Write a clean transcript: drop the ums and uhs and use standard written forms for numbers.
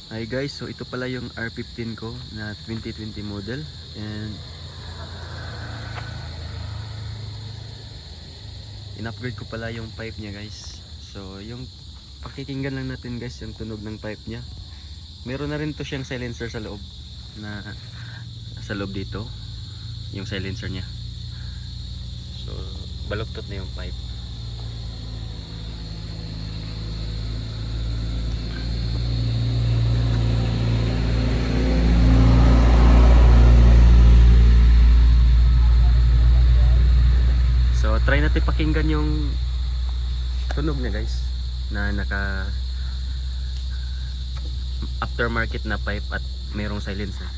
Hi guys, so ito pala yung R15 ko na 2020 model, and in-upgrade ko pala yung pipe niya guys. So yung pakikinggan lang natin guys yung tunog ng pipe niya. Meron na rin to siyang silencer sa loob, na sa loob dito yung silencer niya. So baluktot na yung pipe. So try natin pakinggan yung tunog niya guys, na naka aftermarket na pipe at mayroong silencer.